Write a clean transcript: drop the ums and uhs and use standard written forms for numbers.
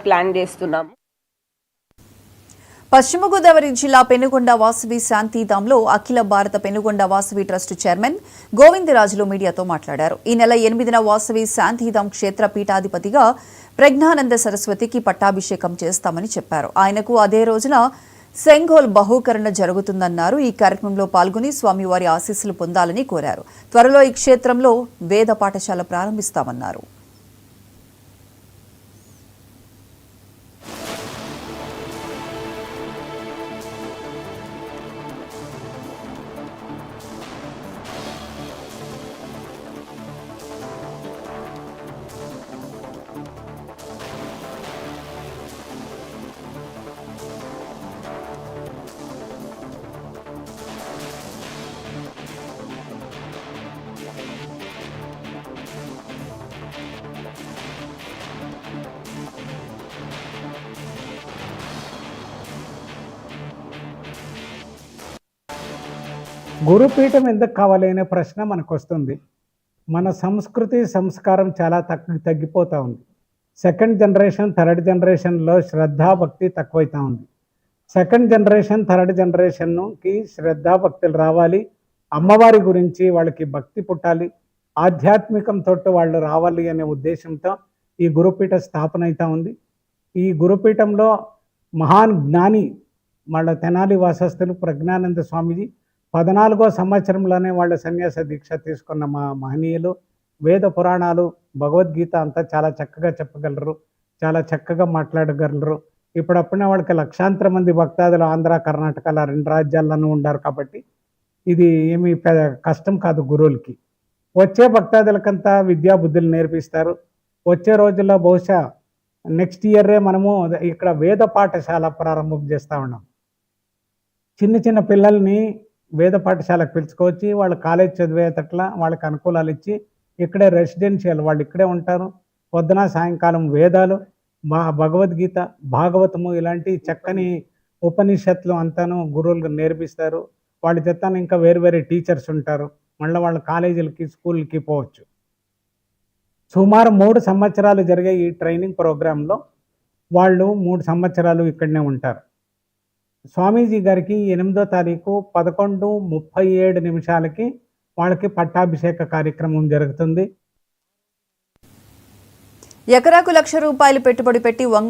Plan చేస్తున్నాము. పశ్చిమ గోదావరి జిల్లా పెనుగొండ వాసవి శాంతిధాంలో అఖిల భారత పెనుగొండ వాసవి ట్రస్ట్ చైర్మన్ గోవిందరాజులు మీడియాతో మాట్లాడారు. ఈ నెల 8న వాసవి శాంతిధాం క్షేత్ర పీఠాధిపతిగా ప్రజ్ఞానంద సరస్వతికి పట్టాభిషేకం చేస్తామని చెప్పారు. ఆయనకు అదే రోజున సెంగోల్ బహూకరణ జరుగుతుందన్నారు. ఈ కార్యక్రమంలో పాల్గొని స్వామివారి ఆశీస్సులు పొందాలని కోరారు. త్వరలో ఈ క్షేత్రంలో వేద పాఠశాల ప్రారంభిస్తామన్నారు. గురుపీఠం ఎందుకు కావాలి అనే ప్రశ్న మనకు వస్తుంది. మన సంస్కృతి సంస్కారం చాలా తగ్గిపోతూ ఉంది. సెకండ్ జనరేషన్ థర్డ్ జనరేషన్లో శ్రద్ధాభక్తి తక్కువైతూ ఉంది. సెకండ్ జనరేషన్ థర్డ్ జనరేషన్కి శ్రద్ధాభక్తులు రావాలి. అమ్మవారి గురించి వాళ్ళకి భక్తి పుట్టాలి, ఆధ్యాత్మికంతో వాళ్ళు రావాలి అనే ఉద్దేశంతో ఈ గురుపీఠ స్థాపన అవుతూ ఉంది. ఈ గురుపీఠంలో మహాన్ జ్ఞాని వాళ్ళ తెనాలి వాసస్థులు ప్రజ్ఞానంద స్వామీజీ 14వ సంవత్సరంలోనే వాళ్ళ సన్యాస దీక్ష తీసుకున్న మహనీయులు. వేద పురాణాలు భగవద్గీత అంతా చాలా చక్కగా చెప్పగలరు, చాలా చక్కగా మాట్లాడగలరు. ఇప్పుడప్పుడే వాళ్ళకి లక్షాంతర మంది భక్తాదులు ఆంధ్ర కర్ణాటకల 2 రాజ్యాల్లోనూ ఉండారు. కాబట్టి ఇది ఏమీ కష్టం కాదు గురువులకి. వచ్చే భక్తాదులకంతా విద్యా బుద్ధులు నేర్పిస్తారు. వచ్చే రోజుల్లో బహుశా నెక్స్ట్ ఇయరే మనము ఇక్కడ వేద పాఠశాల ప్రారంభం చేస్తూ ఉన్నాం. చిన్న చిన్న పిల్లల్ని వేద పాఠశాలకు పిలుచుకోవచ్చి వాళ్ళ కాలేజ్ చదివేటట్ల వాళ్ళకి అనుకూలాలు ఇచ్చి ఇక్కడే రెసిడెన్షియల్ వాళ్ళు ఇక్కడే ఉంటారు. పొద్దున సాయంకాలం వేదాలు, భగవద్గీత, భాగవతము ఇలాంటి చక్కని ఉపనిషత్తులు అంతాను గురువులు నేర్పిస్తారు. వాళ్ళ చేత ఇంకా వేరు టీచర్స్ ఉంటారు. మళ్ళీ వాళ్ళ కాలేజీలకి స్కూల్కి పోవచ్చు. సుమారు 3 సంవత్సరాలు జరిగే ఈ ట్రైనింగ్ ప్రోగ్రాంలో వాళ్ళు 3 సంవత్సరాలు ఇక్కడనే ఉంటారు. స్వామీజీ గారికి 8వ తారీఖు 11:37 వాళ్ళకి పట్టాభిషేక కార్యక్రమం జరుగుతుంది. ఎకరాకు ₹1,00,000 పెట్టుబడి పెట్టి